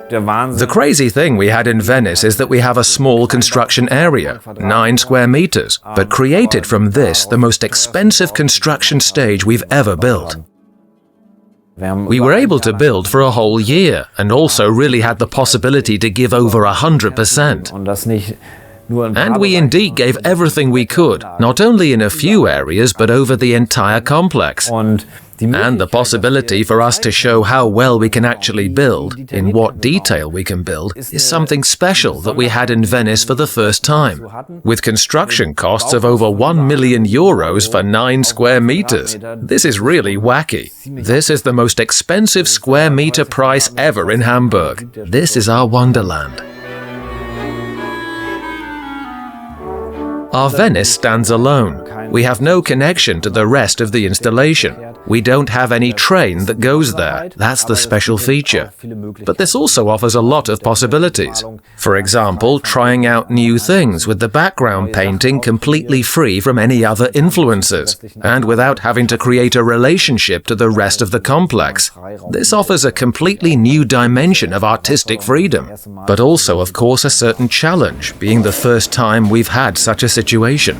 The crazy thing we had in Venice is that we have a small construction area, 9 square meters, but created from this the most expensive construction stage we've ever built. We were able to build for a whole year and also really had the possibility to give over 100%. And we indeed gave everything we could, not only in a few areas but over the entire complex. And the possibility for us to show how well we can actually build, in what detail we can build, is something special that we had in Venice for the first time. With construction costs of over 1 million euros for 9 square meters. This is really wacky. This is the most expensive square meter price ever in Hamburg. This is our wonderland. Our Venice stands alone. We have no connection to the rest of the installation. We don't have any train that goes there. That's the special feature. But this also offers a lot of possibilities. For example, trying out new things with the background painting completely free from any other influences, and without having to create a relationship to the rest of the complex. This offers a completely new dimension of artistic freedom, but also, of course, a certain challenge, being the first time we've had such a situation.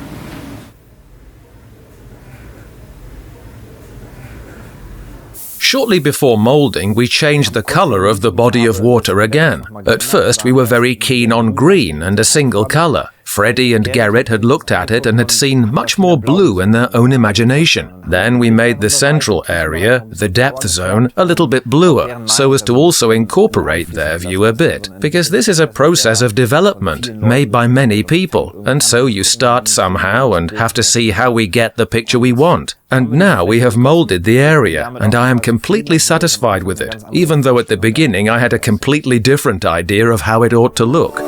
Shortly before molding, we changed the color of the body of water again. At first, we were very keen on green and a single color. Freddie and Gerrit had looked at it and had seen much more blue in their own imagination. Then we made the central area, the depth zone, a little bit bluer, so as to also incorporate their view a bit, because this is a process of development made by many people, and so you start somehow and have to see how we get the picture we want. And now we have molded the area, and I am completely satisfied with it, even though at the beginning I had a completely different idea of how it ought to look.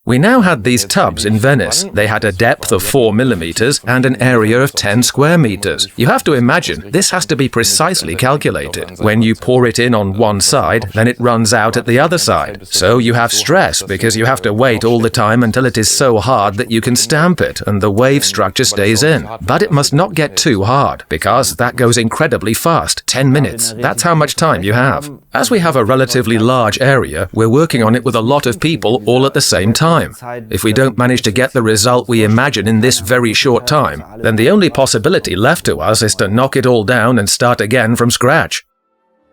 We now had these tubs in Venice. They had a depth of 4 millimeters and an area of 10 square meters. You have to imagine, this has to be precisely calculated. When you pour it in on one side, then it runs out at the other side. So you have stress because you have to wait all the time until it is so hard that you can stamp it and the wave structure stays in. But it must not get too hard, because that goes incredibly fast, 10 minutes. That's how much time you have. As we have a relatively large area, we're working on it with a lot of people all at the same time. If we don't manage to get the result we imagine in this very short time, then the only possibility left to us is to knock it all down and start again from scratch.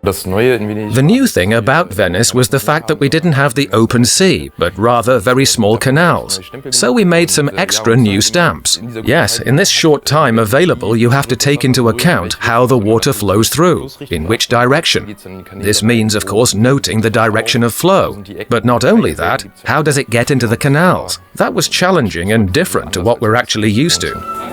The new thing about Venice was the fact that we didn't have the open sea, but rather very small canals. So we made some extra new stamps. Yes, in this short time available, you have to take into account how the water flows through, in which direction. This means, of course, noting the direction of flow. But not only that, how does it get into the canals? That was challenging and different to what we're actually used to.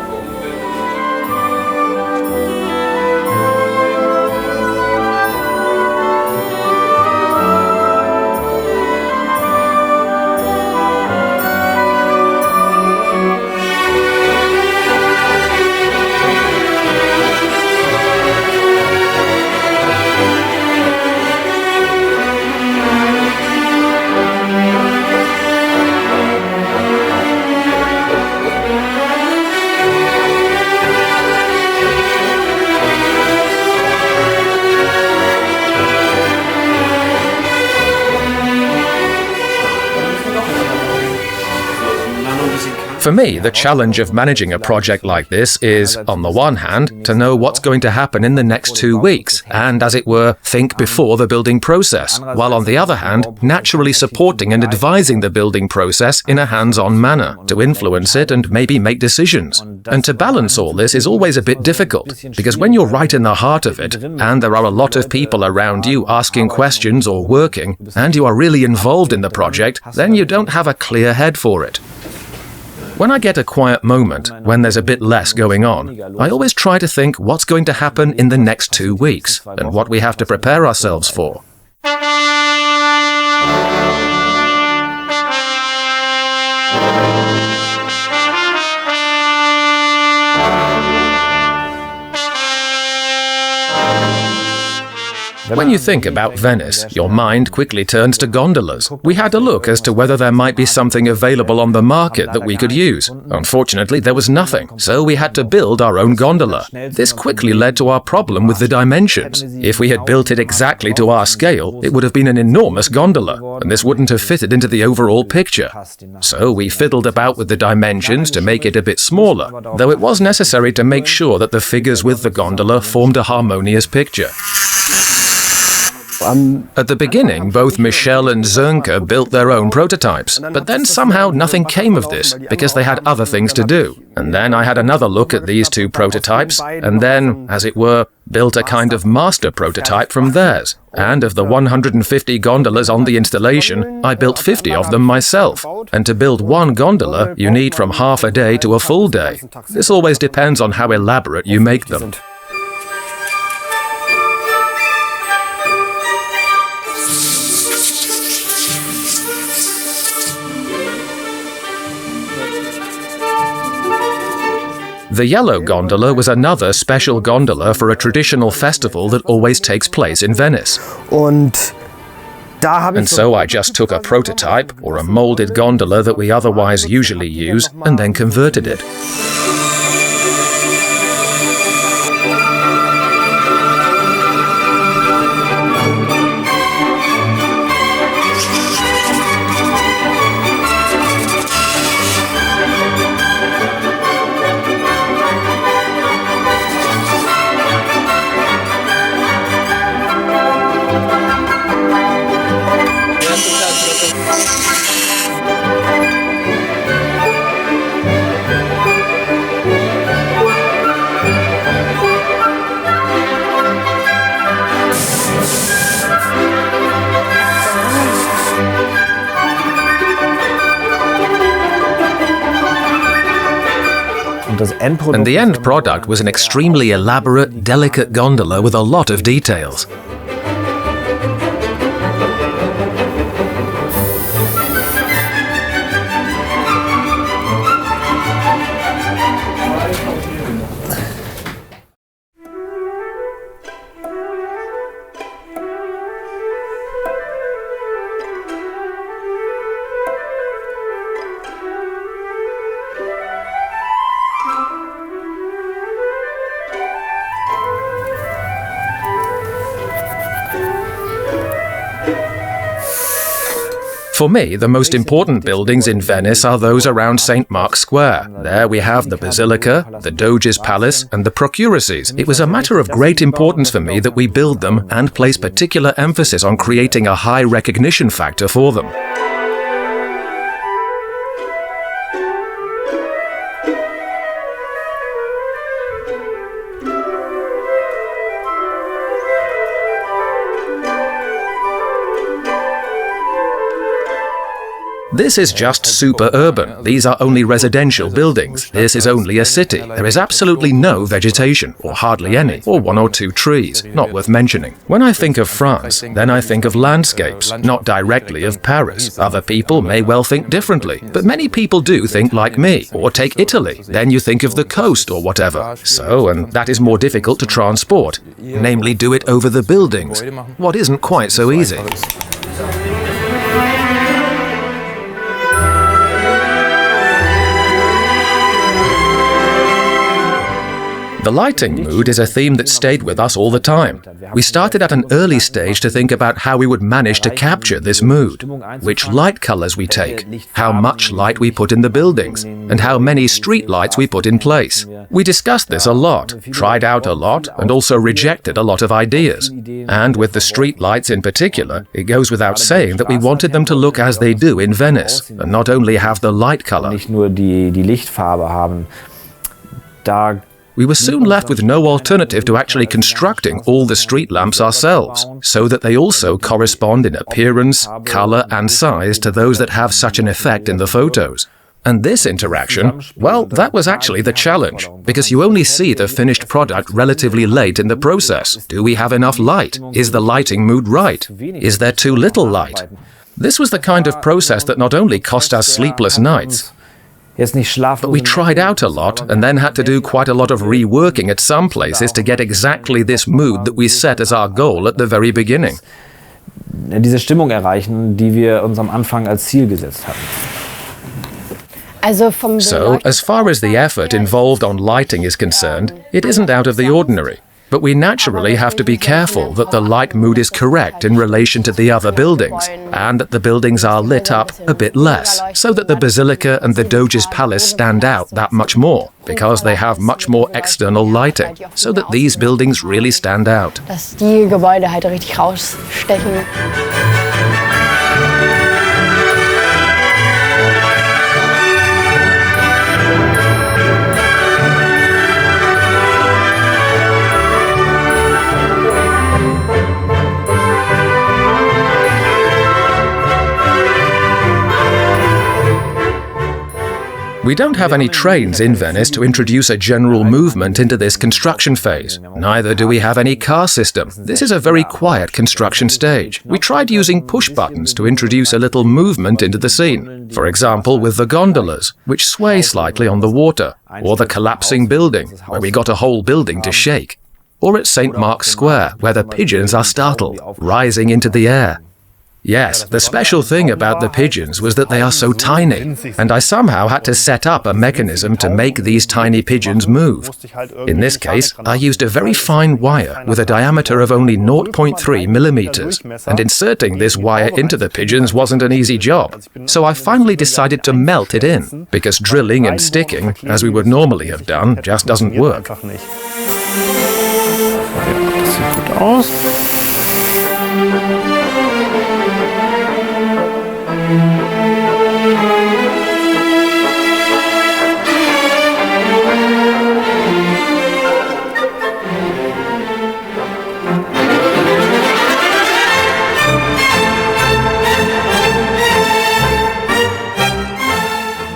For me, the challenge of managing a project like this is, on the one hand, to know what's going to happen in the next 2 weeks, and, as it were, think before the building process, while on the other hand, naturally supporting and advising the building process in a hands-on manner, to influence it and maybe make decisions. And to balance all this is always a bit difficult, because when you're right in the heart of it, and there are a lot of people around you asking questions or working, and you are really involved in the project, then you don't have a clear head for it. When I get a quiet moment, when there's a bit less going on, I always try to think what's going to happen in the next 2 weeks, and what we have to prepare ourselves for. When you think about Venice, your mind quickly turns to gondolas. We had a look as to whether there might be something available on the market that we could use. Unfortunately, there was nothing, so we had to build our own gondola. This quickly led to our problem with the dimensions. If we had built it exactly to our scale, it would have been an enormous gondola, and this wouldn't have fitted into the overall picture. So we fiddled about with the dimensions to make it a bit smaller, though it was necessary to make sure that the figures with the gondola formed a harmonious picture. At the beginning, both Michel and Zernke built their own prototypes, but then somehow nothing came of this, because they had other things to do. And then I had another look at these two prototypes, and then, as it were, built a kind of master prototype from theirs. And of the 150 gondolas on the installation, I built 50 of them myself. And to build one gondola, you need from half a day to a full day. This always depends on how elaborate you make them. The yellow gondola was another special gondola for a traditional festival that always takes place in Venice. And so I just took a prototype, or a molded gondola that we otherwise usually use, and then converted it. And the end product was an extremely elaborate, delicate gondola with a lot of details. For me, the most important buildings in Venice are those around St. Mark's Square. There we have the Basilica, the Doge's Palace, and the Procuracies. It was a matter of great importance for me that we build them and place particular emphasis on creating a high recognition factor for them. This is just super urban. These are only residential buildings. This is only a city. There is absolutely no vegetation, or hardly any, or 1 or 2 trees, not worth mentioning. When I think of France, then I think of landscapes, not directly of Paris. Other people may well think differently, but many people do think like me. Or take Italy, then you think of the coast or whatever. So, and that is more difficult to transport, namely do it over the buildings, what isn't quite so easy. The lighting mood is a theme that stayed with us all the time. We started at an early stage to think about how we would manage to capture this mood, which light colors we take, how much light we put in the buildings, and how many street lights we put in place. We discussed this a lot, tried out a lot, and also rejected a lot of ideas. And with the street lights in particular, it goes without saying that we wanted them to look as they do in Venice, and not only have the light color. We were soon left with no alternative to actually constructing all the street lamps ourselves, so that they also correspond in appearance, color, and size to those that have such an effect in the photos. And this interaction, well, that was actually the challenge, because you only see the finished product relatively late in the process. Do we have enough light? Is the lighting mood right? Is there too little light? This was the kind of process that not only cost us sleepless nights, but we tried out a lot and then had to do quite a lot of reworking at some places to get exactly this mood that we set as our goal at the very beginning. Diese Stimmung erreichen, die wir uns am Anfang als Ziel gesetzt hatten. So, as far as the effort involved on lighting is concerned, it isn't out of the ordinary. But we naturally have to be careful that the light mood is correct in relation to the other buildings, and that the buildings are lit up a bit less, so that the Basilica and the Doge's Palace stand out that much more, because they have much more external lighting, so that these buildings really stand out. Dass die Gebäude halt richtig rausstechen. We don't have any trains in Venice to introduce a general movement into this construction phase. Neither do we have any car system. This is a very quiet construction stage. We tried using push buttons to introduce a little movement into the scene. For example, with the gondolas, which sway slightly on the water, or the collapsing building, where we got a whole building to shake. Or at St. Mark's Square, where the pigeons are startled, rising into the air. Yes, the special thing about the pigeons was that they are so tiny, and I somehow had to set up a mechanism to make these tiny pigeons move. In this case, I used a very fine wire with a diameter of only 0.3 millimeters, and inserting this wire into the pigeons wasn't an easy job. So I finally decided to melt it in, because drilling and sticking, as we would normally have done, just doesn't work.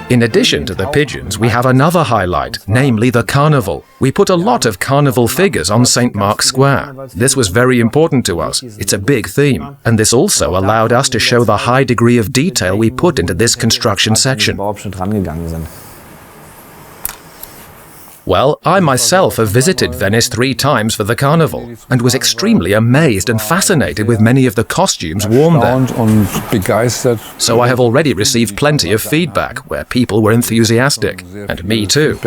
In addition to the pigeons, we have another highlight, namely the carnival. We put a lot of carnival figures on St. Mark's Square. This was very important to us. It's a big theme. And this also allowed us to show the high degree of detail we put into this construction section. Well, I myself have visited Venice 3 times for the carnival and was extremely amazed and fascinated with many of the costumes worn there. So I have already received plenty of feedback where people were enthusiastic, and me too.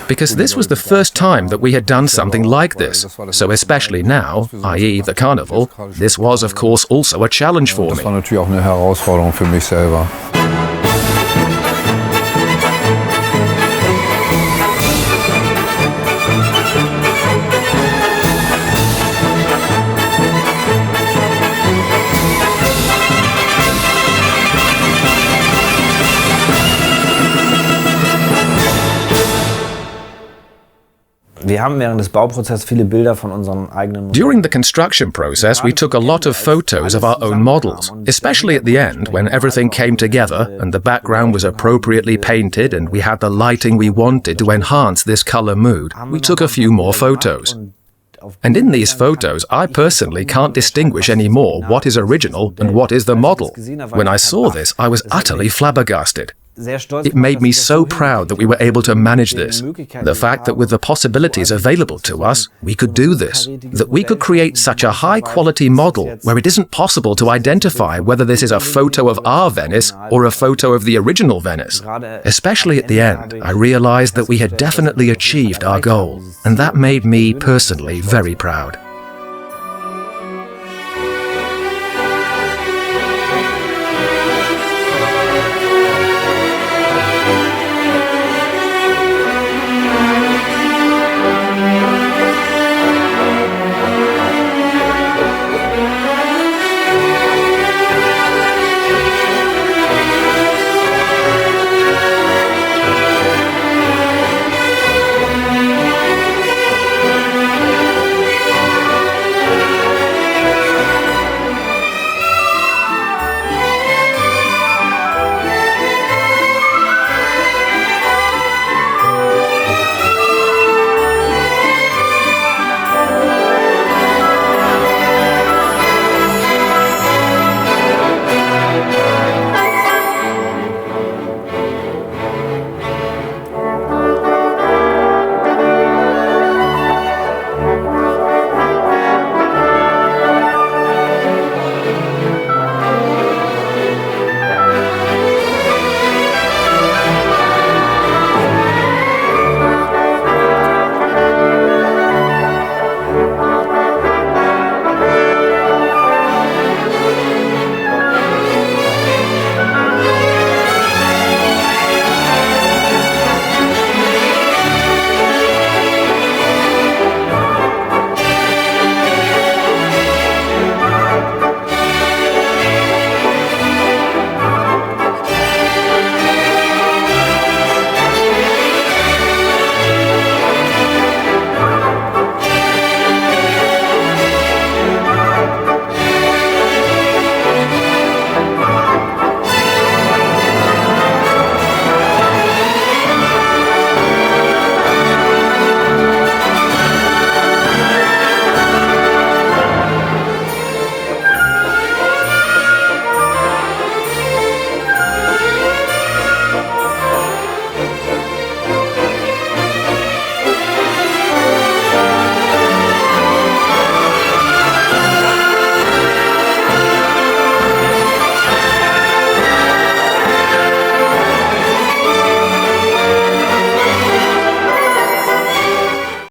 Because this was the first time that we had done something like this, so especially now, i.e. the carnival, this was of course also a challenge for me. During the construction process, we took a lot of photos of our own models, especially at the end when everything came together and the background was appropriately painted and we had the lighting we wanted to enhance this color mood. We took a few more photos. And in these photos, I personally can't distinguish anymore what is original and what is the model. When I saw this, I was utterly flabbergasted. It made me so proud that we were able to manage this. The fact that with the possibilities available to us, we could do this. That we could create such a high-quality model where it isn't possible to identify whether this is a photo of our Venice or a photo of the original Venice. Especially at the end, I realized that we had definitely achieved our goal, and that made me personally very proud.